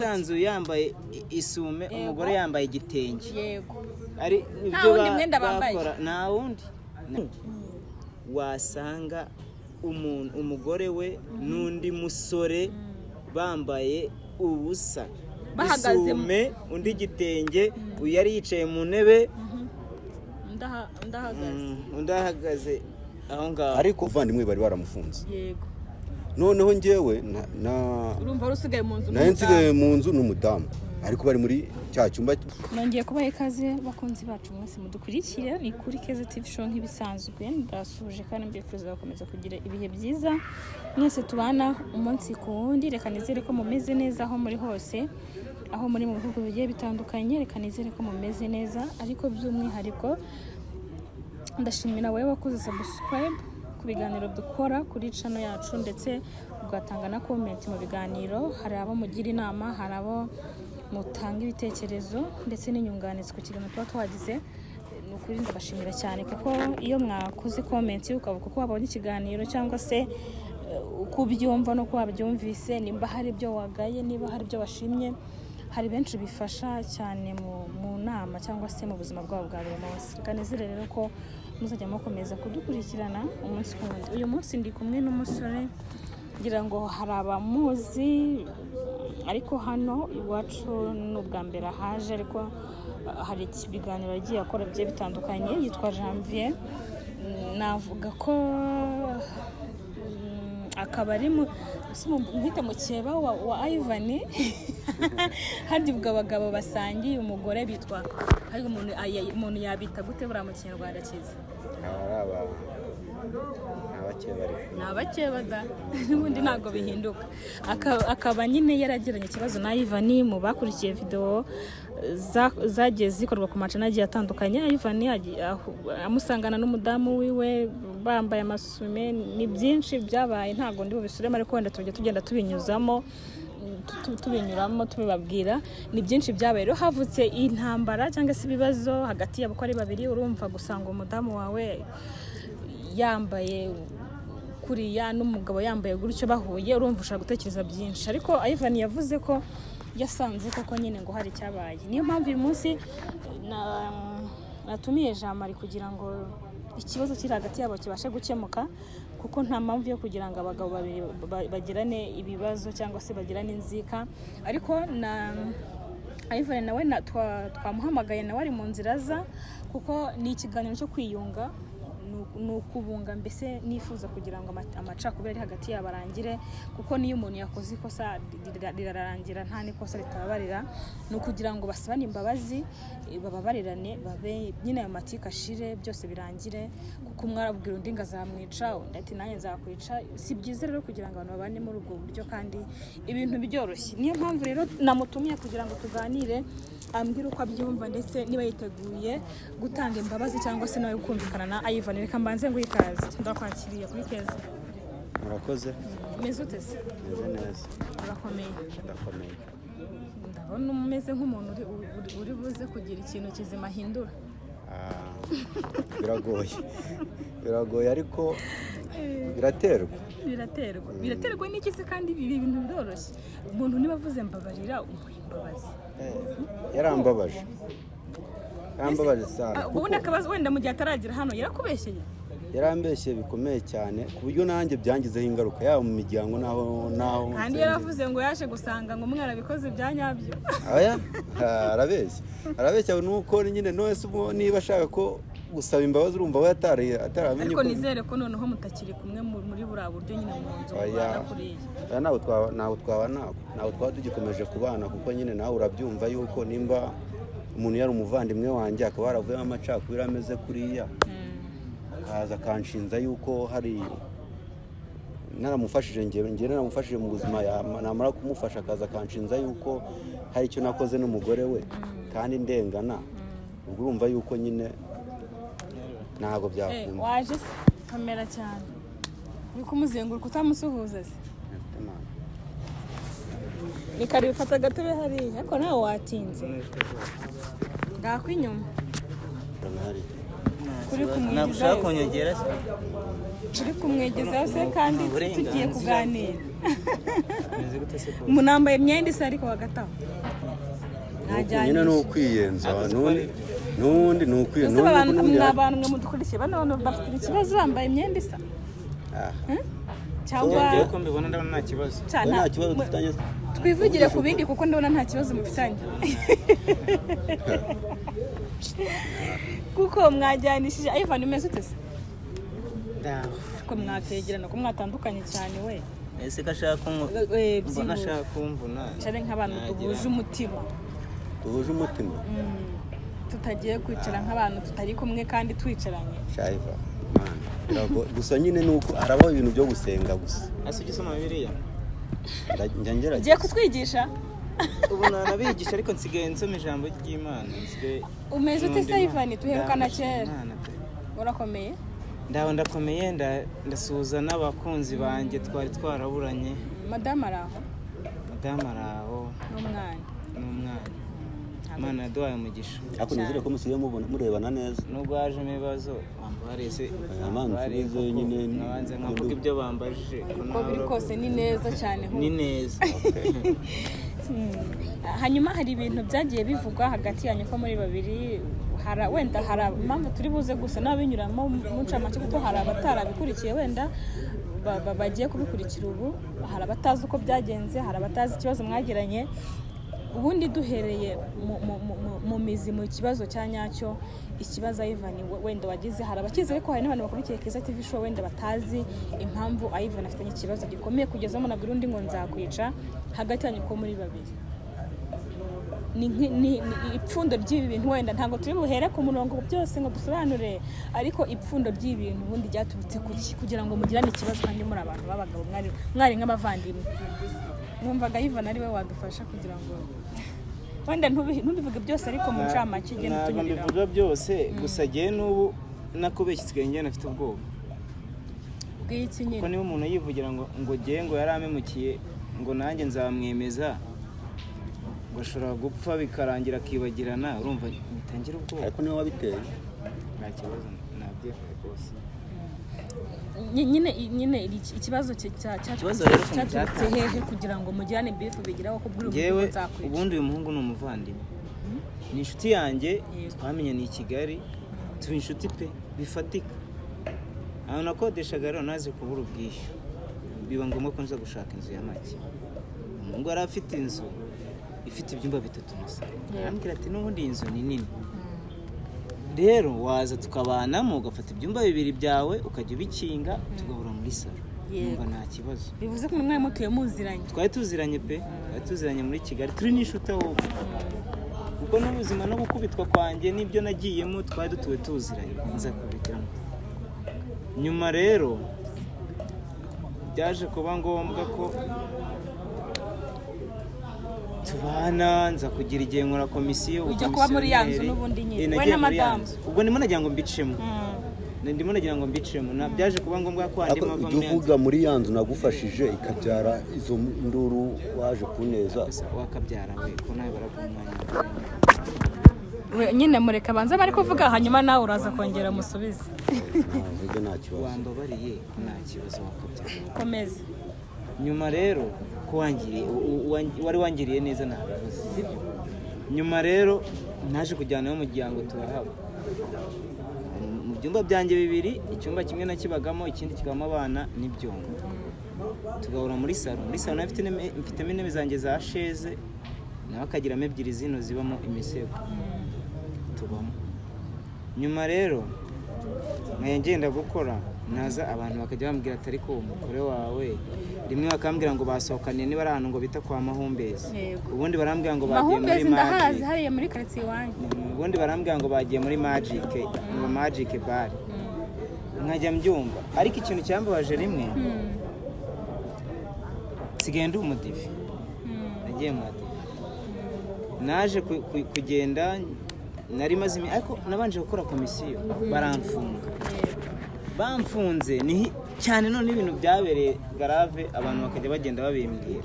Sanzu yambaye isume umugore yambaye igitenge. Yego. Ari nibyo bakora na wundi. Wasanga umugore we nundi musore bambaye ubusa. Bahagaze isume undi gitenge yari yicaye mu ntebe. Ndahagaze aho ngaho. Ariko uvandimwe bari baramufunze. Yego. Noneho njyewe urumva rusigaye mu nzu nsigaye mu nzu n'umudamu ariko bari muri cya cyumba. Nongeye kubaha ikaze bakunzi bacu mwese mudukurikira ni kuri Keza TV show nk'ibisanzwe ndasuje kandi mbifuza gukomeza kugira ibihe byiza mwese tubana umunsi ku wundi. Reka nizere ko mumeze neza aho muri hose, aho muri mu bihugu bigiye bitandukanye. Reka nizere ko mumeze neza, ariko by'umwihariko ndashimira wowe wakoze subscribe ku biganiro dukora kuri channel yacu, ndetse ugatanga na comment mu biganiro. Hari abo mugira inama, hari abo mutanga ibitekerezo ndetse n'inyunganizi ku kiganiro tuba twagize. Nukuri ndabashimira cyane kuko iyo mwakoze comment ukavuga ko wabonye ikiganiro cyangwa se uko byumva no kwabyumvise, nimba hari ibyo wagaye, niba hari ibyo washimye, hari benshi bifasha cyane mu nama cyangwa se mu buzima bwabo bwa buri munsi. Kanezere rero ko muzajya mukomeza kudukurikirana umunsi ku wundi. Uyu munsi ndi kumwe n'umusore ngira ngo hari abamuzi, ariko hano iwacu n'ubwa mbere haje, ariko hari ibiganiro yagiye akora bigiye bitandukanye. Yitwa Janvier, navuga ko akaba ari mwite mukeba wa Ivan. Hari abagabo basangiye umugore bitwa, hari umuntu yabita gute bura mu Kinyarwanda cyiza? Nabakeba da n'ubundi ntago bihinduka. Akaba nyine yaragiranye ikibazo na Ivan. Mu bakurikiye video zagiye zikorwa ku macana agiye atandukanye, Ivan amusangana n'umudamu wiwe bambaye amasume. Ni byinshi byabaye, ntago ndi bubisubiremo, ariko wenda tugenda tubinyuramo tubibabwira. Ni byinshi byabaye rero, havutse intambara cyangwa se ibibazo hagati y'abo ko ari babiri. Urumva gusanga umudamu wawe yambaye kuriya n'umugabo yambaye gutyo bahuye, urumva ushaka gutekereza byinshi. Ariko Ivan yavuze ko yasanze koko nyine ngo hari cyabaye. Niyo mpamvu uyu munsi natumiye Jean-Marie kugira ngo ikibazo kiri hagati yabo kibashe gukemuka, kuko nta mpamvu yo kugira ngo abagabo babiri bagirane ibibazo cyangwa se bagirane inzika. Ariko na Ivan nawe twamuhamagaye, nawe ari mu nzira za, kuko ni ikiganiro cyo kwiyunga, nukubunga. Mbese nifuza kugira ngo amacakubiri ari hagati yabo arangire, kuko niyo umuntu yakoze ikosa rirarangira, nta nikosa ritababarira. Nukugira ngo basabane imbabazi, bababarirane, babe nyine ayo matika ashire, byose birangire. Kuko umwarabwira undi ngazamwica, undi ati nanjye nzakwica. Si byiza rero kugira ngo abantu babane muri ubwo buryo kandi ibintu byoroshye. Niyo mpamvu rero namutumiye kugira ngo tuganire, ambwira uko abyumva ndetse niba yiteguye gutanga imbabazi cyangwa se nawe kumvikana na Ivan. Reka mbanze ngo ikaze, ndakwakiriye kuri Keza. Murakoze. Meze ute se? Meze neza. Urakomeye? Ndakomeye. Ndabona umeze nk'umuntu uri buze kugira ikintu kizima ahindura. Biragoye ariko biraterwa n'iki se? kandi ibi bintu biroroshye. Umuntu niba avuze mbabarira umuha imbabazi. Yarambabaje sana. Ubundi akabazo wenda mu gihe ataragira hano yarakubeshyeye? Yarambeshye bikomeye cyane ku buryo nanjye byangizeho ingaruka, yaba mu miryango naho kandi yaravuze ngo yaje gusanga ngo mwarabikoze bya nyabyo. arabeshya nuko nyine nose niba ashaka ko gusaba imbabazi, urumva we ataramenye. Ariko nizere ko noneho mutakiri kumwe muri buriya buryo nyine mu nzu mubana kuriya. Ntabwo twaba tugikomeje kubana, kuko nyine nawe urabyumva yuko nimba umuntu yari umuvandimwe wanjye akaba yaravuyemo amacakubiri ameze kuriya, akaza akanshinza yuko hari naramufashije, njye naramufashije mu buzima, namara kumufasha akaza akanshinza yuko hari icyo nakoze n'umugore we kandi ndengana. ubwo urumva yuko nyine ntago byakunda. Waje kamera cyane uri kumuzenguruka utamusuhuza se? Ni kari ufata gatebe hariya, ariko nawe watinze. Ndakwinyuma. kuri nagushaka kumwigezayo kunyongera se turi kumwegezayo se kandi tugiye kuganira meze gute se ko munambaye imyenda isa ariko hagati aho nyine ni ukwiyenza n'undi ni ukwiyenza abantu mwe mudukurikiye bano bafite ikibazo bambaye imyenda isa cyangwa ngiye ko mbibona ndabona nta kibazo nta kibazo dufitanye twivugire ku bindi kuko ndabona nta kibazo mufitanye kuko mwajyanishije Ivan umeze ute se ndaho ko mwakegerana ko mwatandukanye cyane we ese kashaka mbona ashaka kumvuna cyane nk'abantu duhuje umutima tutagiye kwicara nk'abantu tutari kumwe kandi twicaranye shaiva gusa nyine nuko harabaho ibintu byo gusenga gusa ase gisoma bibiliya ngiye kutwigisha ubu nanabigisha ariko nsigaye nsoma ijambo ry'Imana umeze ute se Ivan tuherukana kera urakomeye ndakomeye ndasuhuza n'abakunzi banjye twari twaraburanye madame araho n'umwana Imana yaduhaye umugisha ariko nizere ko musigaye murebana neza nubwo hajemo ibibazo bambarese amanizo nyine nabanze nkavuga ibyo bambajije ko biri kose ni neza cyane ni neza hanyuma hari ibintu byagiye bivugwa hagati yanyu ko muri babiri wenda hari impamvu turi buze gusa n'abinyuramo mu ncamake kuko hari abatarabikurikiye wenda bagiye kubikurikira ubu hari abatazi uko byagenze hari abatazi ikibazo mwagiranye ubundi duhereye mu mizi mu kibazo cya nyacyo ikibazo Ivan wenda wagize hari abakizi ariko hari n'abantu bakurikiye Keza TV show wenda batazi impamvu Ivan afitanye ikibazo gikomeye kugeza mu nabwira undi ngo nzakwica hagati yanyu ko muri babiri ni ipfundo ry'ibi bintu wenda ntabwo turi buhere ku murongo byose ngo dusobanure ariko ipfundo ry'ibintu ubundi ryaturutse kugira ngo mugirane ikibazo kandi muri abantu b'abagabo mwari nk'abavandimwe numvaga Ivan ari we wadufasha kugira ngo wenda ntubivuge byose ariko mu ncamake igenda tunyurira ntabwo mbivuga byose gusa gihe n'ubu nakubeshye isigaye njye nafite ubwoba bw'iki nyine kuko niba umuntu yivugira ngo gihe ngo yari amemukiye ngo nanjye nzamwemeza ngo ashobora gupfa bikarangira akibagirana urumva bitangira ubwoba ariko niwe wabiteye nta kibazo nabyifuza rwose nyine ikibazo cyaturutse hehe kugira ngo mujyane bifu bigiraho ko buri muntu nzakwica ubundi uyu muhungu ni umuvandimwe ni inshuti yanjye twamenye ni i Kigali tuba inshuti pe bifatika aho nakodeshaga rero naze kubura ubwishyu biba ngombwa ko nza gushaka inzu ya make umuhungu yari afite inzu ifite ibyumba 3 gusa arambwira ati n'ubundi iyi nzu ni nini rero waza tukabanamo ugafata ibyumba 2 byawe ukajya ubikinga tugahura muri salo numva nta kibazo bivuze ko mwe mutuye muziranye twari tuziranye pe twari tuziranye muri Kigali turi n'inshuti aho kuko n'ubuzima no gukubitwa kwanjye n'ibyo nagiyemo twari dutuwe tuziranye nza kubitiramo nyuma rero byaje kuba ngombwa ko tubana nza kugira igihe nkora komisiyo ujya kuba muri yanzu n'ubundi nyine we na madame ubwo ndimo nagira ngo mbicemo ndimo nagira ngo mbicemo byaje kuba ngombwa ko andi mava muri uvuga muri yanzu nagufashije ikabyara izo nduru waje kuneza wakabyara we ko nawe barakumwanya nyine mureka banza bari kuvuga hanyuma nawe uraza kongera musubize navuga nta kibazo wambabariye nta kibazo wakabyara komeza nyuma rero ko wari wangiriye neza nabivuze sibyo nyuma rero naje kujyana n'umuryango turahaba mu byumba byanjye 2 icyumba kimwe nakibagamo ikindi kigamo abana n'ibyombo tugahura muri salo mfitemo intebe zanjye za sheze nawe akagiramo 2 zino zibamo imisego tubamo nyuma rero ngenda gukora naza abantu bakajya bambwira ati ariko umugore wawe rimwe bakambwira ngo basohokanye niba ari ahantu ngo bita kwa Mahumbezi ubundi barambwira ngo bagiye muri Magic hariya muri quartier wanjye ubundi barambwira ngo bagiye muri Magic bar nkajya mbyumva ariko ikintu cyambabaje rimwe sigaye ndi umudivi nagiye mu divi naje kugenda nari maze ariko nabanje gukora komisiyo baramfunga bamfunze ni cyane none ibintu byabereye garave abantu bakajya bagenda babimbwira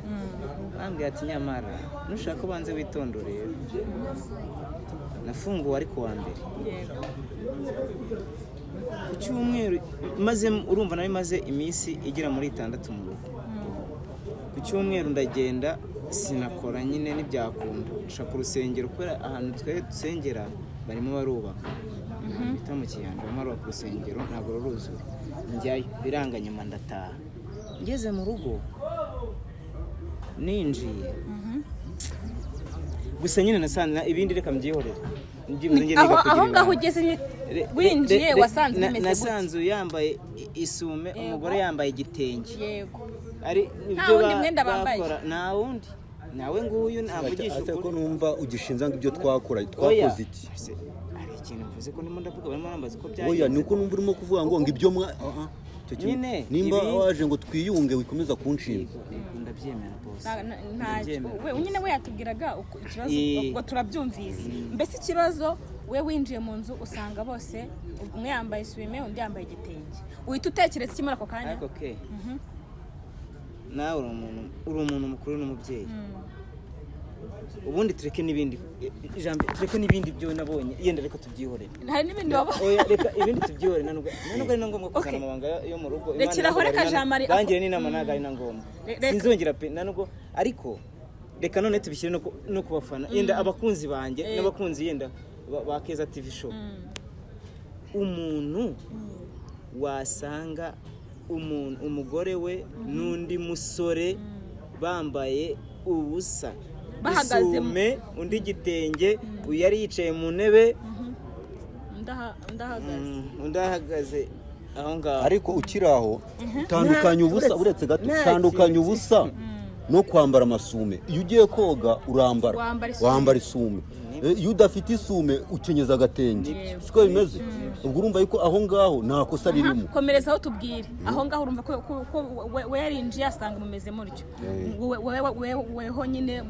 bambwira ati nyamara nushaka ubanze witondoreye nafunguwe ariko wa mbere ku cyumweru maze urumva nawe maze iminsi igera muri 6 mu rugo ku cyumweru ndagenda sinakora nyine n'ibyakunda nshaka urusengero kubera ahantu twe dusengera barimo barubaka bita mu Kiyanja barimo ku rusengero ntabwo ruruzura njyayo biranga nyuma ndataha ngeze mu rugo ninjiye gusa nyine nasanze ibindi reka mbyihorera aho ngaho ugeze winjiye wasanze bimeze gute nasanze yambaye isume umugore yambaye igitenge yego ari nta wundi mwenda bambaye nta wundi nawe nguyu ntavugisha ukuri ko numva ugishinza ngo ibyo twakoze iki ari ikintu mvuze ko ndimo ndavuga barimo barambaza ko byagenze oya nuko numva urimo kuvuga ngo ibyo nimba waje ngo twiyunge wikomeza kunshinga ndabyemera boss nyine we yatubwiraga ikibazo ubwo turabyumvise mbese ikibazo we winjiye mu nzu usanga bose umwe yambaye isume undi yambaye igitenge uhita utekereza ikimara ako kanya okay nawe uri umuntu mukuru n'umubyeyi ubundi tureke n'ibindi ijambo tureke n'ibindi byo nabonye yenda reka tubyihorere hari n'ibindi waba oya reka ibindi tubyihorere nubwo ari na ngombwa kuzana amabanga yo mu rugo rekeraho reka jamari bangire n'inama ntago ari na ngombwa sinzongera pe nubwo ariko reka none tubishyire no kubafana yenda abakunzi banjye n'abakunzi yenda ba Keza TV show umuntu wasanga umugore we n'undi musore bambaye ubusa bahagaze undi gitenge yari yicaye mu ntebe ndahagaze aho ngaho ariko ukiri aho tandukanya ubusa uretse gato tandukanya ubusa no kwambara amasume iyo ugiye koga wambara isume iyo udafite isume ukenyeza agatenge siko bimeze ubwo urumva yuko aho ngaho nta kosa ririmo komereza aho tubwire aho ngaho urumva ko we yarinjiye asanga mumeze mutyo weho nyine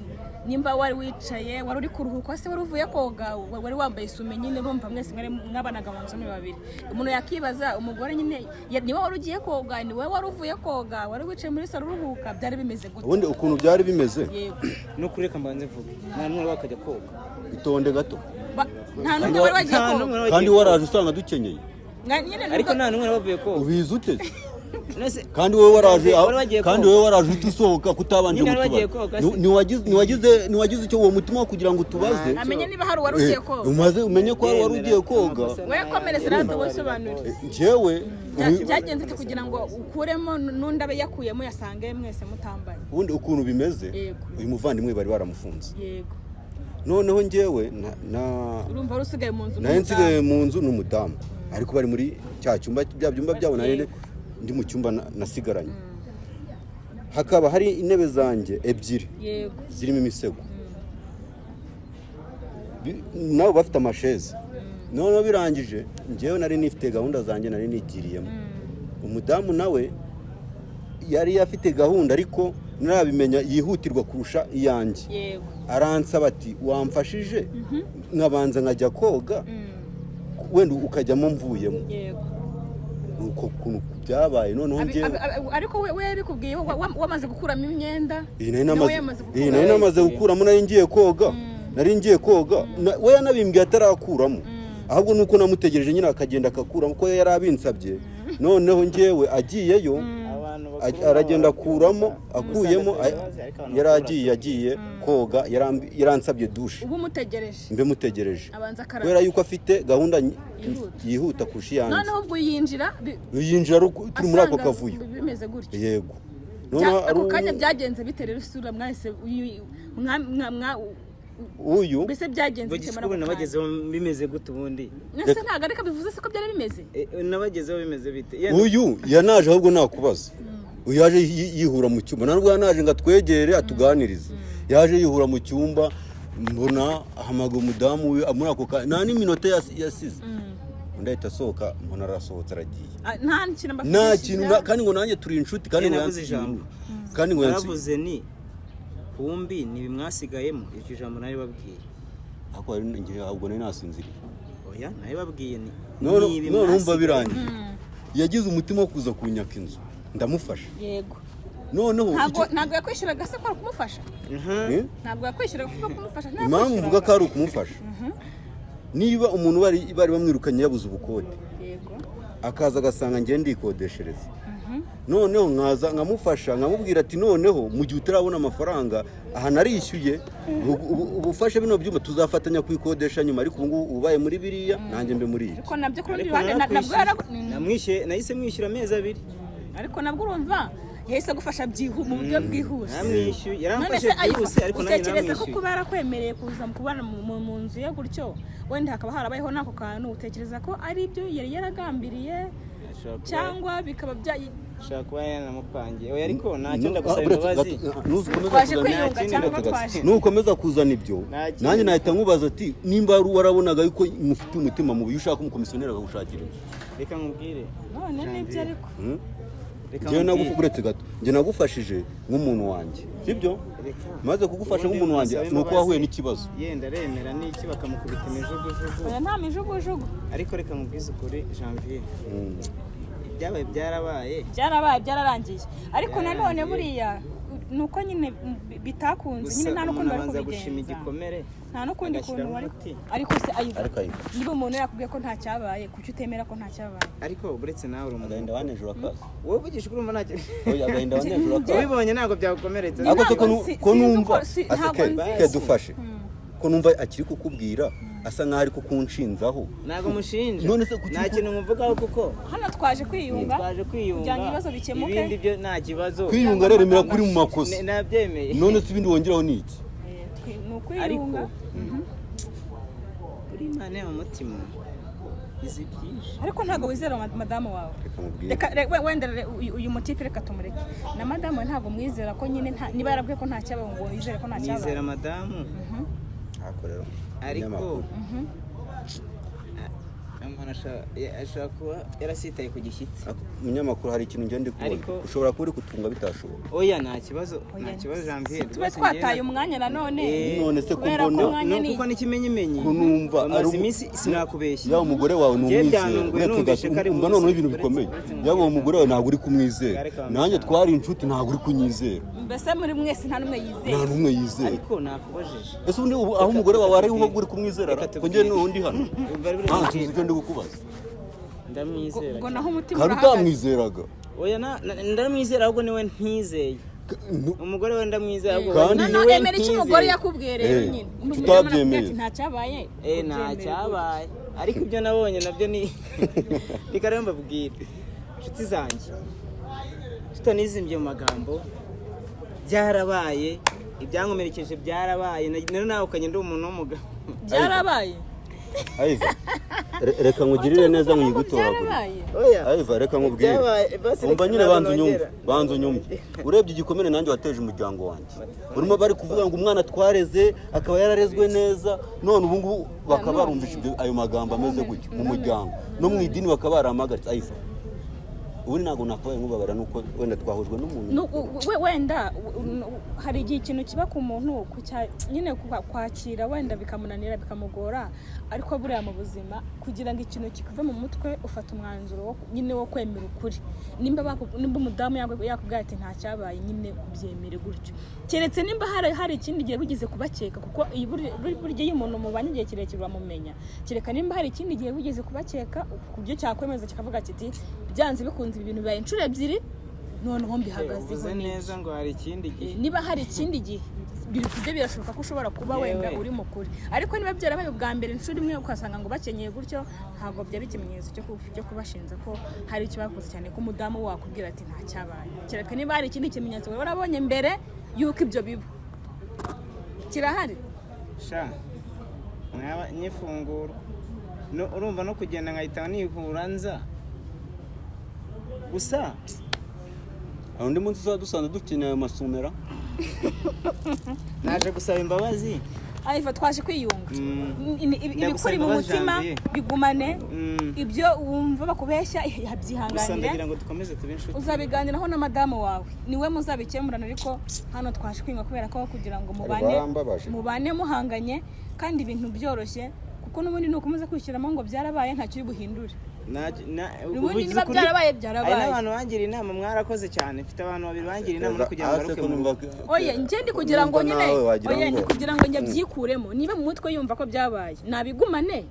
nimba wari wicaye wari uri kuruhuka se wari uvuye koga wari wambaye isume nyine urumva mwese mwabanaga mu nzu babiri umuntu yakibaza umugore nyine niwe wari ugiye koga niwe wari uvuye koga wari wicaye muri salo uruhuka byari bimeze gute ubundi ukuntu byari bimeze no kureka mbanze mvuge nta numwe wakajya koga itonde gato nta numwe wari wagiye koga kandi waraje usanga dukenyeye ariko nta numwe wavuye koga ubizi ute kandi wowe waraje utusohoka kutabanje gutubaza niwagize icyo uwo mutima wo kugira ngo utubaze amenye niba hari wari ugiye koga umenye ko wari ugiye koga we komereza rado wasobanurira njyewe byagenze kugira ngo ukuremo n'undi abe yakuyemo yasange mwese mutambaye ubundi ukuntu bimeze uyu muvandimwe bari baramufunze yego noneho njyewe urumva rusigaye mu nzu nayo nsigaye mu nzu n'umudamu ariko bari muri cya cyumba bya byumba byabo nari ndi mu cyumba nasigaranye hakaba hari intebe zanjye ebyiri zirimo imisego nabo bafite amasheze noneho birangije njyewe nari nifite gahunda zanjye nari nigiriyemo umudamu nawe yari afite gahunda ariko ntarabimenya yihutirwa kurusha iyanjye aransaba ati wamfashije nkabanza nkajya koga wenda ukajyamo mvuyemo uko kuntu byabaye noneho njyewe ariko we yabikubwiye wamaze gukuramo imyenda nari namaze gukuramo nari ngiye koga we yanabimbwiye atarakuramo ahubwo nuko namutegereje nyine akagenda akakuramo ko yari abinsabye noneho njyewe agiyeyo aragenda akuramo akuyemo yagiye koga yaransabye dushe ubu mutegereje mbe mutegereje kubera yuko afite gahunda yihuta kurusha iyanjye noneho ubwo yinjira turi muri ako kavuyo bimeze gutyo yego ako kanya byagenze bite rero isura mwahise uyu mbese byagenze bikemara nabagezeho bimeze gute ubundi nese ntago ariko bivuze se ko byari bimeze nabagezeho bimeze bite uyu yanaje ahubwo nakubaza uyu yaje yihura mu cyumba ntabwo yanaje ngo atwegere atuganirize yaje yihura mu cyumba mbona ahamaga umudamu we muri ako nta n'iminota yasize undi ahita asohoka mbona arasohotse aragiye nta kintu kandi ngo nanjye turi inshuti kandi ngo yaravuze ni kumbi ntibimwasigayemo iryo jambo nari babwiye ahubwo nari nasinziriye oya nari babwiye ni none umva birangiye yagize umutima wo kuza kunyaka inzu ndamufasha yego noneho ntabwo yakwishyuraga se ko kumufasha ntabwo yakwishyuraga ko kumufasha impamvu mvuga ko ari ukumufasha niba umuntu bari bamwirukanye yabuze ubukode yego akaza agasanga ngiye ndikodeshereza noneho nkaza nkamufasha nkamubwira ati noneho mu gihe utarabona amafaranga aha narishyuye ubufashe bino byuma tuzafatanya kwikodesha nyuma ariko ubu ngubu ubaye muri biriya nanjye mbe muri ariko nabyo ku rundi ruhande nahise mwishyura amezi 2 ariko nabwo urumva yahise gufasha mu buryo bwihuse namwishyuye yaramfashe byihuse ariko nanjye utekereza ko kuba yarakwemereye kuza kubana mu nzu ye gutyo wenda hakaba harabayeho n'ako kantu utekereza ko ari ibyo yari yaragambiriye cyangwa bikaba ushaka kuba yanamupangiye oya ariko ntacyo ndagusaba imbabazi twaje kwiyunga cyangwa twaje nukomeza kuzana ibyo nanjye nahita nkubaza ati nimba warabonaga yuko mufite umutima mubi ushaka umukomisiyoneri akagushakira reka nkubwire none nibyo ariko njyewe nagufuretse gato njye nagufashije nk'umuntu wanjye sibyo maze kugufasha nk'umuntu wanjye ni uko wahuye n'ikibazo yenda remera n'iki bakamukubita imijugujugu nta mijugujugu ariko reka nkubwize ukuri Janvier ibyabaye byararangiye ariko nanone buriya nuko nyine bitakunze nyine nta n'ukundi bari kubigenza nta n'ukundi kuntu bari ariko se niba umuntu yakubwiye ko nta cyabaye kuki utemera ko nta cyabaye ariko buretse nawe uri agahinda wanejura akazi wowe uvugisha urumva ntacyo agahinda wanejura akazi ubibonye ntabwo byagukomeretsa ariko ko numva ke dufashe ko numva akiri kukubwira asa nkaho ari kukunshinzaho ntabwo mushinja nta kintu muvugaho kuko hano twaje kwiyunga kugira ngo ibibazo bikemuke ibindi byo nta kibazo kwiyunga rero remera kuri mu makosa nabyemeye none se ibindi wongeraho ni iki ni ukwiyunga uri imana y'umutima izi byinshi ariko ntabwo wizera madamu wawe wenda uyu mutipe reka tumureke na madamu we ntabwo mwizera ko nyine niba yarabwiye ko nta cyabaye ngo wizere ko nta cyabaye nizera madamu ariko ashobora kuba yarasitaye ku gishyitsi umunyamakuru hari ikintu ngende kubona ushobora kuba uri kutunga bitashoboka oya nta kibazo Janvier tube twataye umwanya nanone none se kubona kuko n'ikimenyimenyi kunumva amaze iminsi sinakubeshya yaba umugore wawe ni umwizera umva noneho ibintu bikomeye yaba uwo mugore wawe ntabwo uri kumwizera nanjye twari inshuti ntabwo uri kunyizera mbese muri mwese nta n'umwe yizera ariko nakubajije ese ubundi aho umugore wawe ari uho uri kumwizera ko njye n'undi hano tuzi icyo ndi kukubaza ndamwizera ngo naho umutima kandi utamwizeraga oya ndamwizera ahubwo niwe ntizeye umugore we ndamwizera ahubwo kandi niwe emera icyo umugore yakubwiye rero nyine tutabyemeye nta cyabaye nta cyabaye ariko ibyo nabonye nabyo ni reka mbabwire inshuti zanjye tutanizimbye mu magambo byarabaye ibyankomerekeje byarabaye rero nawe ukanye ndi umuntu w'umugabo byarabaye Aiva reka nkugirire neza nkigutoragure Aiva reka nkubwire umva nyine banzu nyumve urebye igikomere nanjye wateje umuryango wanjye urimo bari kuvuga ngo umwana twareze akaba yararezwe neza none ubu ngubu bakaba barumvisha ayo magambo ameze gutyo mu muryango no mu idini bakaba baramagaritse Aiva ubu ntabwo nakabaye nkubabara nuko wenda twahujwe n'umuntu wenda hari igihe ikintu kiba ku muntu nyine kwakira wenda bikamunanira bikamugora ariko buriya mu buzima kugira ngo ikintu kikuve mu mutwe ufata umwanzuro nyine wo kwemera ukuri nimba umudamu yakubwira ati nta cyabaye nyine ubyemere gutyo keretse nimba hari ikindi gihe bugeze kubakeka kuko burya iyo umuntu mubanye igihe kirekire uramumenya kereka nimba hari ikindi gihe bugeze kubakeka ku buryo cyakwemeza kikavuga kiti byanze bikunze ibintu bibaye inshuro ebyiri noneho mbihagazeho neza ngo hari ikindi gihe niba hari ikindi gihe ibyo birashoboka ko ushobora kuba wenda uri mukuri ariko niba byarabaye ubwa mbere inshuro imwe ukasanga ngo bakenyeye gutyo ntabwo byaba ikimenyetso cyo kubashinja ko hari icyo bakoze cyane ko umudamu wakubwira ati nta cyabaye kereka niba hari ikindi kimenyetso warabonye mbere yuko ibyo biba kirahari mwaba nyifungura urumva no kugenda nkahita nihura nza gusa undi munsi dusanzwe dukeneye ayo masumera naje gusaba imbabazi Aiva twaje kwiyunga ibikuri mu mutima bigumane ibyo wumva bakubeshya yabyihanganira ndagira ngo dukomeze tube inshuti uzabiganiraho na madamu wawe niwe muzabikemurana ariko hano twaje kwiyunga kubera ko kugira ngo mubane muhanganye kandi ibintu byoroshye kuko n'ubundi nukomeza kwishyiramo ngo byarabaye ntacyo uri buhindure ubundi niba byarabaye byarabaye hari n'abantu bangira inama mwarakoze cyane mfite abantu babiri bangira inama no kugira ngo ngaruke mu rugo oya njye ndi kugira ngo nyine oya ndi kugira ngo njye byikuremo niba mu mutwe yumva ko byabaye nabigumane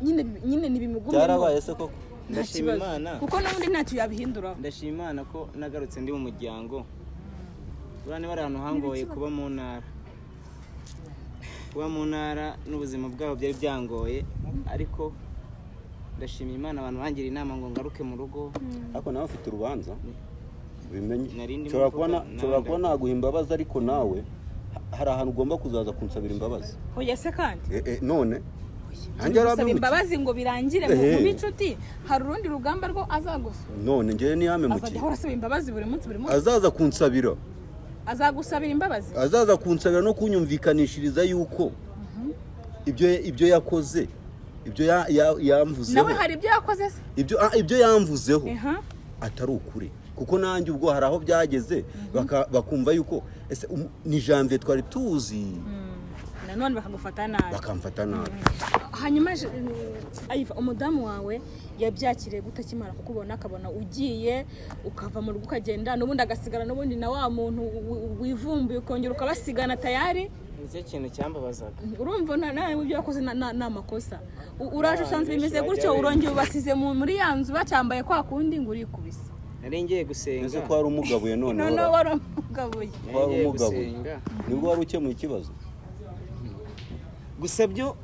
nyine nibimugumane byarabaye se koko ndashima Imana kuko n'ubundi ntacyo yabihindura ndashima Imana ko nagarutse ndi mu muryango urane bari ahantu hangoye kuba mu ntara n'ubuzima bwabo byari byangoye ariko ndashima Imana abantu bangira inama ngo ngaruke mu rugo ariko nawe ufite urubanza bimenye nshobora kuba naguha imbabazi ariko nawe hari ahantu ugomba kuzaza kunsabira imbabazi oya se kandi none nanjye arabimutse imbabazi ngo birangire mu bicuti hari urundi rugamba rwo azagusa none njye ni yame muki azajya horasaba imbabazi buri munsi azaza kunsabira azagusabira imbabazi azaza kunsabira no kunyumvikanishiriza yuko ibyo yakoze ibyo yamvuzeho nawe hari ibyo yakoze se ibyo yamvuzeho atari ukuri kuko nanjye ubwo hari aho byageze bakumva yuko ese ni Janvier twari tuzi nanone bakagufata nabi bakamfata nabi hanyuma ayiva umudamu wawe yabyakiriye gutakimara kukubona akabona ugiye ukava mu rugo ukagenda n'ubundi agasigara n'ubundi na wa muntu wivumbuye ukongera ukabasigana tayari nicyo kintu cyambabazaga urumva nawe ibyo yakoze n'amakosa uraje usanzwe bimeze gutyo urongera ubasize muri ya nzu bacyambaye kwa kundi ngo urikubise nari ngiye gusenga ese ko hari umugabuye none wari umugabuye nibwo wari ukemuye ikibazo gusa byo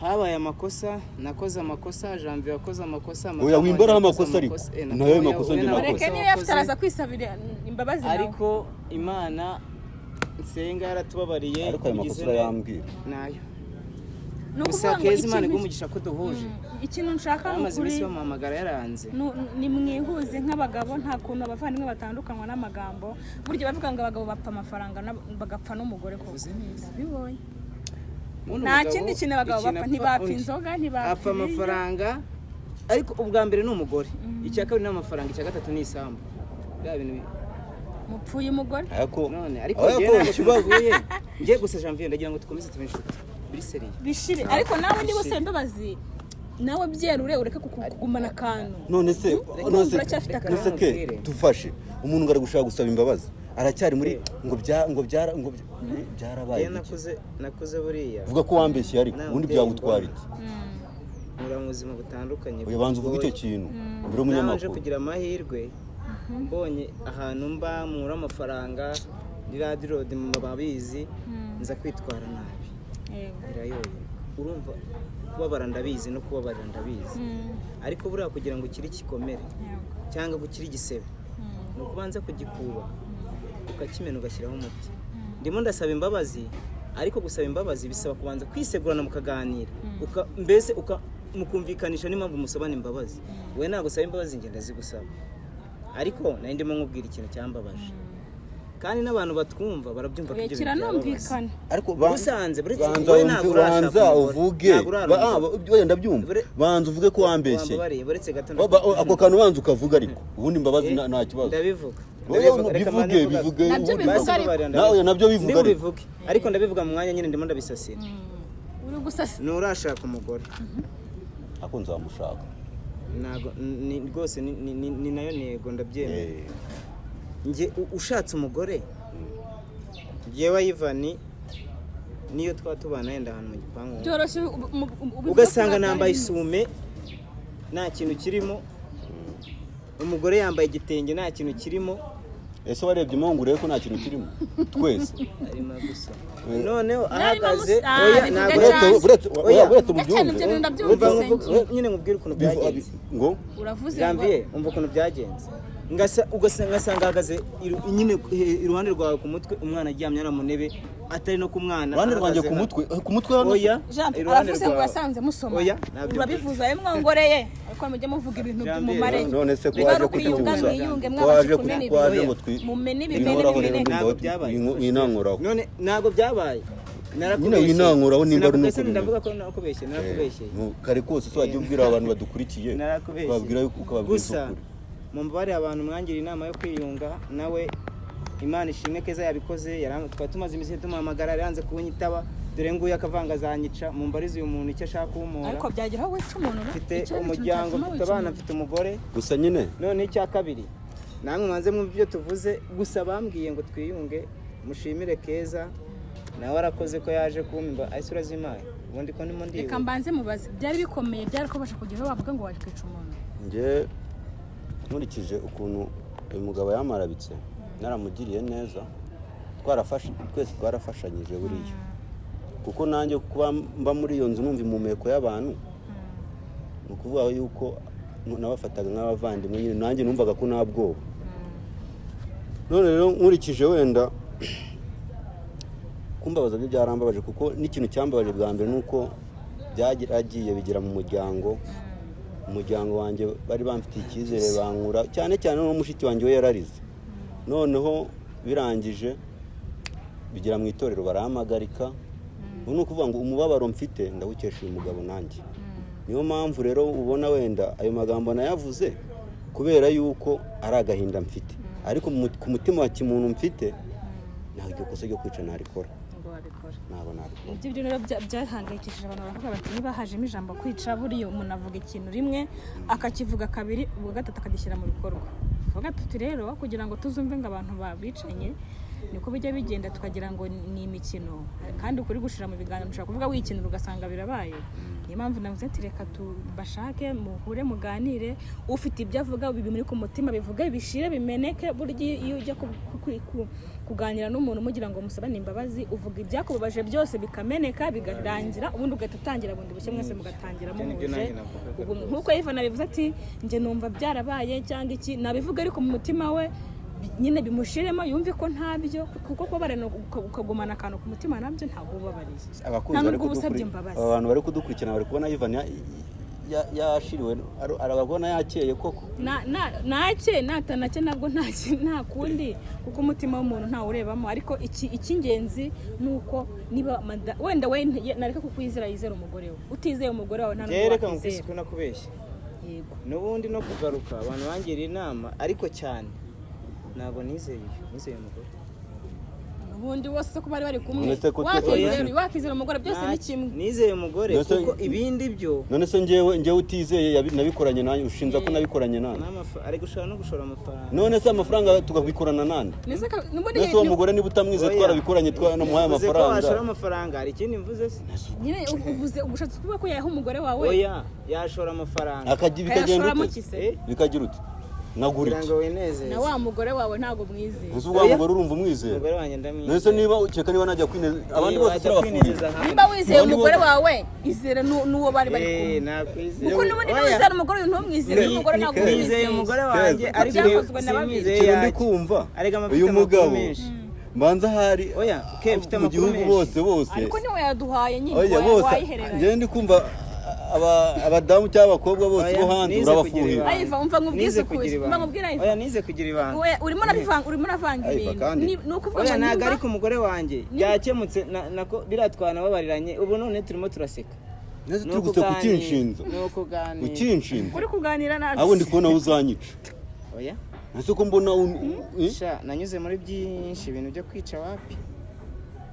habaye amakosa nakoze amakosa Janvier yakoze amakosa oya wimbaraho amakosa ariko nayo makosa ndi nakoze reka niyo yafitaraza kwisabira imbabazi nawe ariko Imana nsenga yaratubabariye ariko ayo makosa yambwira nayo gusa keza Imana igumugisha ko duhuje ikintu nshaka amaze imisi bamuhamagara yaranze ni mwihuze nk'abagabo nta kuntu abavandimwe batandukanywa n'amagambo burya bavuga ngo abagabo bapfa amafaranga bagapfa n'umugore kuvuze neza bibonye nta kindi kintu abagabo bapfa ntibapfa inzoga ntibapfa amafaranga ariko ubwa mbere ni umugore icya kabiri ni amafaranga icya gatatu ni isambu bya bintu mupfuye umugore ariko ngiye gusa Janvier ndagira ngo dukomeze tube inshuti bishire ariko nawe niba usaba imbabazi nawe byerure ureke kugumana akantu none se dufashe umuntu ngo ari gushaka gusaba imbabazi aracyari muri ngo byarabaye nakuze buriya vuga ko wambeshye ariko ubundi byagutwara iki muri mu buzima butandukanye ubanza uvuga icyo kintu mbere umunyamakuru kugira amahirwe mbonye ahantu mba mura amafaranga ni Radio Road mu babizi nza kwitwara nabi birayoye urumva kubabara ndabizi no kubabarira ndabizi ariko buriya kugira ngo ukiri igikomere cyangwa gukira igisebe ni ukubanza kugikuba ukakimena ugashyiraho umuti ndimo ndasaba imbabazi ariko gusaba imbabazi bisaba kubanza kwisegurana mukaganira mbese mukumvikanisha n'impamvu musabana imbabazi we ntabwo usaba imbabazi ngenda zigusaba ariko nari ndimo nkubwira ikintu cyambabaje kandi n'abantu batwumva barabyumva ko ibyo kiranumvikana ariko usanze banza uvuge ndabyumva banza uvuge ko wambeshye ako kantu banza ukavuga ariko ubundi imbabazi nta kibazo ndabivuga bivuge nabyo bivuge ariko ndabivuga mu mwanya nyine ndimo ndabisasira uri gusasira nurashaka umugore ako nzamushaka nago rwose ni nayo ntego ndabyemera nge ushatse umugore ngewe Yivani niyo twatubana yenda ahantu mu gipangu byoroshye ugasanga nambaye isume nta kintu kirimo umugore yambaye igitenge nta kintu kirimo ese warebye impungure ko nta kintu kirimo twese arimo gusa noneho ahagaze uretse mubyumve nyine nkubwire ukuntu byagenze ngo uravuze Janvier umva ukuntu byagenze ugasanga ahagaze nyine iruhande rwawe ku mutwe umwana aryamye ari mu ntebe atari no ku mwana iruhande rwanjye ku mutwe oya uravuze ngo wasanze musoma urabivuze ayo mwongoreye ariko mujye muvuga ibintu by'umumare none se ko waje kutubuza waje ngo mumene ibimene winankoraho none ntabwo byabaye nyine winankoraho nimba ari nuko ndavuga ko narakubeshye kare kose so wajya ubwira abantu badukurikiye babwira yuko ukababwiza ukuri mu mbare abantu mwangira inama yo kwiyunga nawe Imana ishimwe Keza yabikoze, twari tumaze iminsi tumuhamagara yaranze kunyitaba, dore nguyu akavanga azanyica, mumbarize uyu muntu icyo ashaka kumura. ariko byageraho wica umuntu mfite umuryango, mfite abana, mfite umugore. gusa nyine none icya kabiri namwe mwanze mu byo tuvuze, gusa bambwiye ngo twiyunge, mushimire Keza nawe arakoze ko yaje kumva ayisura zimaye, ubundi ko ndimo ndiwe. reka mbanze mubaze, byari bikomeye, byari ko basha kugeraho bavuga ngo waje kwica umuntu. njye nkurikije ukuntu uyu mugabo yamarabitse naramugiriye neza, twese twarafashanyije buriya, kuko nanjye kuba mba muri iyo nzu numva impumeko y'abantu, ni ukuvuga yuko nabafataga nk'abavandimwe nyine, nanjye numvaga ko nta bwoba. none rero nkurikije wenda kumbabaza byo byarambabaje, kuko n'ikintu cyambabaje bwa mbere nuko byagiye bigira mu umuryango wanjye bari bamfitiye icyizere bankura, cyane cyane n'umushiki wanjye we yararize. noneho birangije bigira mu itorero barampamagarika, ubu ni ukuvuga ngo umubabaro mfite ndawukesha uyu mugabo nanjye. niyo mpamvu rero ubona wenda ayo magambo nayavuze kubera yuko ari agahinda mfite, ariko ku mutima wa kimuntu mfite ntabwo iryo kosa ryo kwica narikora, ntabwo nabikora. ibyo rero byahangayikishije abantu, baravuga bati niba hajemo ijambo kwica, buriya umuntu avuga ikintu rimwe akakivuga kabiri, ubwa gatatu akagishyira mu bikorwa. Tuvuga tuti rero kugira ngo tuzumve ngo abantu babicanye niko bijya bigenda, tukagira ngo ni imikino, kandi ukuri gushira mu biganiro ushaka kuvuga wikinira ugasanga birabaye. niyo mpamvu navuze ati reka tubashake muhure muganire, ufite ibyo avuga biri ku mutima bivuge bishire bimeneke. burya iyo ujya kuganira n'umuntu mugira ngo musabane imbabazi, uvuga ibyakubabaje byose bikameneka bigarangira, ubundi ugahita utangira bundi bushye mwese mugatangira muhuje. nkuko Yvonne bivuze ati nje numva byarabaye cyangwa iki, nabivuga ariko mu mutima we nyine bimushiremo, yumve ko ntabyo, kuko ko bareno ukagumana akantu ku mutima nabyo ntabwo ubabariye. Abantu bari kudukurikirana bari kubona Yvonne yashiriwe, arababona yakeye koko. Nake natanake nabwo nta kundi, kuko umutima w'umuntu ntawe urebamo. ariko icy'ingenzi nuko niba wenda nareka kukwizera yizera umugore we, utizeye umugore wawe nta n'ubwo wakwizera. Nakubeshya yego, n'ubundi no kugaruka abantu bangira inama, ariko cyane ntabwo nizeye umugore. ubundi wose ko bari kumwe wakizera umugore byose ni kimwe. Nizeye umugore kuko ibindi byo. none se njyewe utizeye nabikoranye nanjye, ushinza ko nabikoranye nanjye. ari gushora no gushora amafaranga. none se amafaranga tukabikorana nande? nese uwo mugore niba utamwizeye twarabikoranye twanamuhaye amafaranga. Uvuze ko washora amafaranga, hari ikindi mvuze se? nyine uvuze ugushatse kuvuga ko yaha umugore wawe. oya yashora amafaranga bikagira ute nagura iki na wa mugore wawe ntago mwizeye. Nese wa mugore urumva umwizeye? Umugore wanjye ndamwizeye. Nese niba ukeka niba najya kwineza abandi bose turabafurira. Niba wizeye umugore wawe izere nuwo bari kumwe. nakwizeye. Kuko n'ubundi wizera umugore ntumwizeye, umugore ntago mwizeye umugore wanjye ariko simwizeye. Ndi kumva uyu mugabo mbanza hari oya ke mfite amakuru menshi bose ariko niwe yaduhaye nyine wayiherera. Nje ndi kumva abadamu cyangwa abakobwa bose bo hanze urabafuhira. Ayiva umva nkubwize ukuri, umva nkubwira Ayiva. Oya nize kugira ibanga. Urimo uravanga ibintu. Nuko uvuga oya naga ariko umugore wanjye yakemutse nako biratwana babariranye, ubu none turimo turaseka. Neze tuguse kukinshinza. Nuko kuganira. Ukinshinza. Uri kuganira nabi. Abo ndi kubona uzanyica. Oya. Nase ko mbona nanyuze muri byinshi ibintu byo kwica wapi.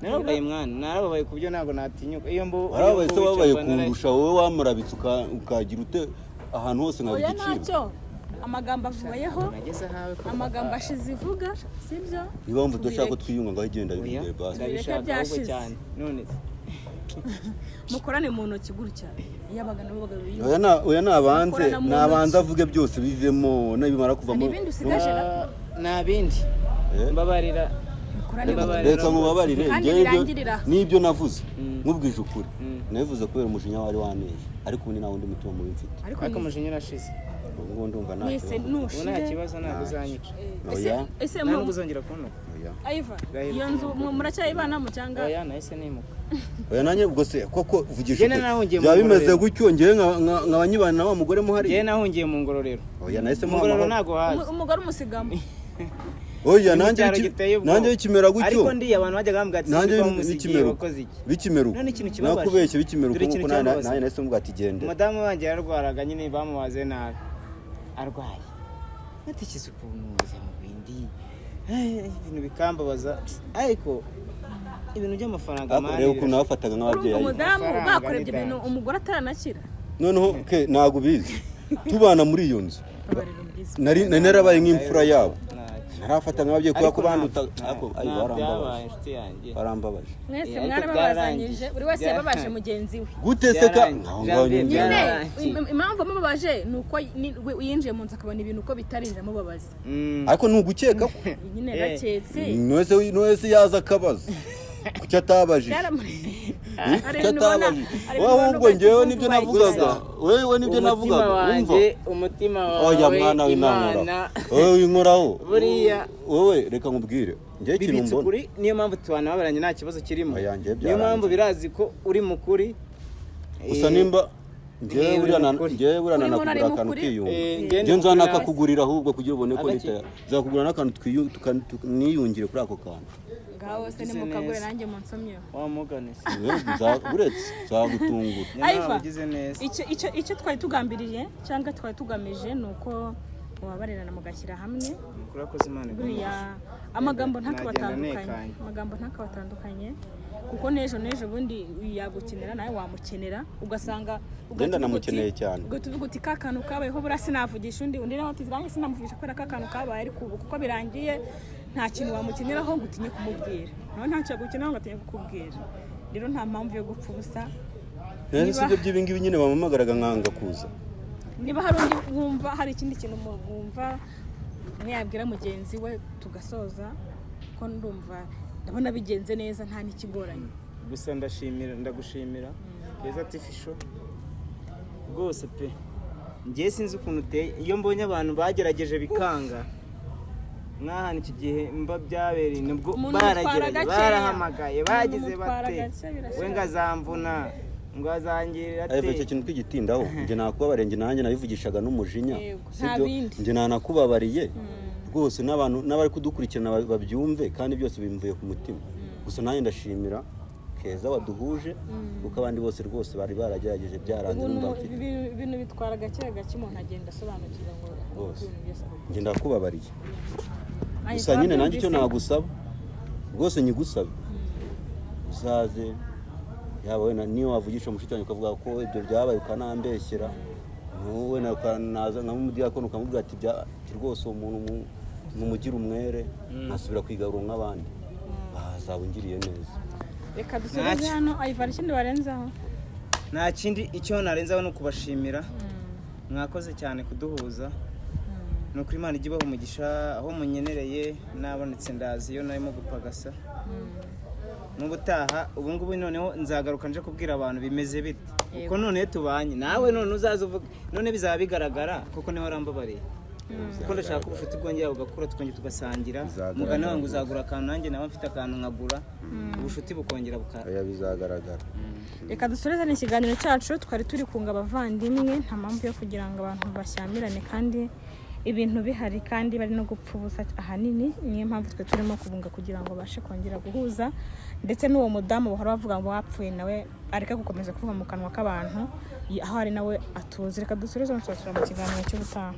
Narabaye mwana, narabaye kubyo ntago natinyuka. Iyo mbo arabaye se wabaye kundusha wowe wamurabitse ukagira ute ahantu hose nkabigicira. Oya nacyo amagambo avuyeho, amagambo ashize ivuga, sibyo? Niba mvuga dushaka twiyunga ngo agenda bibye basi. Ndabishaka cyane. None mukorane mu ntoki gutya yabaga n'abagabo oya nabanze avuge byose bivemo nabimara kuvamo. Ibindi usigaje nabindi mbabarira. Reka mubabarire n'ibyo navuze nkubwije ukuri, nabivuze kubera umujinya wari waneje, ariko ubu ni nawe undi mutima mubi mfite. Ariko umujinya urashize. Ubu ndumva nta kibazo ntabwo uzanyica. Ese ntabwo uzongera kubona. Ayiva iyo nzu muracyayibana mu cyanga? Oya nahise nimuka. Oya nanjye ubwo se koko vugisha ukuri bya bimeze gutyo ngewe nkabanyibana na wa mugore muhari. Ngewe nahungiye mu ngororero. Oya nahise mu ngororero ntago haje. Umugore umusigamo. Oya nanjye bikimera gutyo. Ariko ndiye abantu bajyaga bambwira ati nanjye bikimera nakubeshye bikimera kuko nanjye nahise mvuga ati gende. Madamu wanjye yararwaraga nyine bamubaze nabi arwaye natekize ukuntu waze mu bindi ibintu bikambabaza ariko ibintu by'amafaranga reba ukuntu bafataga nk'ababyeyi umudamu bakorebye ibintu umugore ataranakira noneho ntabwo ubizi tubana muri iyo nzu nari narabaye nk'imfura yabo narafata nk'ababyeyi kubera ko banduta barambabaje mwese mwarababazanyije buri wese yababaje mugenzi we gute se ka nyine impamvu amubabaje ni uko yinjiye mu nzu akabona ibintu uko bitarinze amubabaza ariko ni ugukeka ko nyine raketse wese yaza akabaza kuki atabajije ahubwo njyewe nibyo navugaga wewe nibyo navugaga umutima oya wawe mwana w'inamura wowe winkoraho buriya wowe reka nkubwire njyewe ikintu bibitse mbona ukuri niyo mpamvu tubanababaranye nta kibazo kirimo Oya, njye niyo mpamvu birazi ko uri mukuri gusa nimba njyewe buriya nanakugura akantu kiyunga njye nzanakakugurira ahubwo kugira ubone ko leta zakugura n'akantu niyungire kuri ako kantu ngaho se nimukagure nanjye munsomyeho wamuganise uretse zagutungura Aiva icyo twari tugambiriye cyangwa twari tugamije ni uko mubabarerana mugashyira hamwe kurakoze Imana buriya amagambo ntakabatandukanye kuko n'ejo bundi yagukenera nawe wamukenera ugasanga ugenda namukeneye cyane uvuga uti ka kantu kabayeho buriya sinavugisha undi nawe ati sinamuvugisha kubera ka kantu kabaye ariko ubu kuko birangiye nta kintu wamukeneraho ngo utinye kumubwira nawe ntacyo yagukeneraho ngo atinye kukubwira rero nta mpamvu yo gupfa ubusa si ibyo by'ibingibi nyine bamamagaraga nkanga kuza niba hari undi wumva hari ikindi kintu wumva mwabwira mugenzi we tugasoza ko ndabona bigenze neza nta n'ikigoranye gusa ndagushimira Keza TV Show rwose pe njye sinzi ukuntu uteye iyo mbonye abantu bagerageje bikanga nk'ahantu iki gihe mba byabereye nubwo baragerageje barahamagaye bagize bate we ngazamvuna ngo azangirira ate icyo kintu twigitindaho njye nakubabarenge nanjye nabivugishaga n'umujinya sibyo njye nanakubabariye rwose n'abantu n'abari kudukurikirana babyumve kandi byose bimvuye ku mutima gusa nanjye ndashimira Keza waduhuje kuko abandi bose rwose bari baragerageje byaranze numva mfite ibintu bitwara gake umuntu agenda asobanukirwa ngo njye ndakubabariye gusa nyine nanjye icyo nagusaba rwose nyigusabe uzaze yaba wenda niyo wavugisha mushiki wanjye ukavuga ko ibyo byabaye ukanambeshyera wowe naza nka umudiyakoni ukamubwira ati rwose uwo muntu mumugira umwere ntasubira kwigarura nk'abandi bazaba ungiriye neza reka dusubize hano Aiva ikindi warenzaho nta kindi icyo narenzaho ni ukubashimira mwakoze cyane kuduhuza ni ukuri Imana ijye ibaha umugisha aho munyenereye nabonetse ndazi iyo narimo gupagasa n'ubutaha ubu ngubu noneho nzagaruka nje kubwira abantu bimeze bite kuko none tubanye nawe none uzaza uvuga none bizaba bigaragara kuko niho rambabariye kuko ndashaka ubufuti bwongera bugakura tukongera tugasangira mugane wangu uzagura akantu nanjye nawe mfite akantu nkagura ubufuti bukongera bizagaragara reka dusoreze n'ikiganiro cyacu twari turi kunga abavandimwe nta mpamvu yo kugira ngo abantu bashyamirane kandi ibintu bihari kandi bari no gupfa ubusa ahanini niyo mpamvu twe turimo kubunga kugira ngo bashe kongera guhuza ndetse n'uwo mudamu bahora bavuga ngo wapfuye nawe areka gukomeza kuvuga mu kanwa k'abantu aho ari nawe atuze reka dusoreze mu kiganiro cy'ubutaha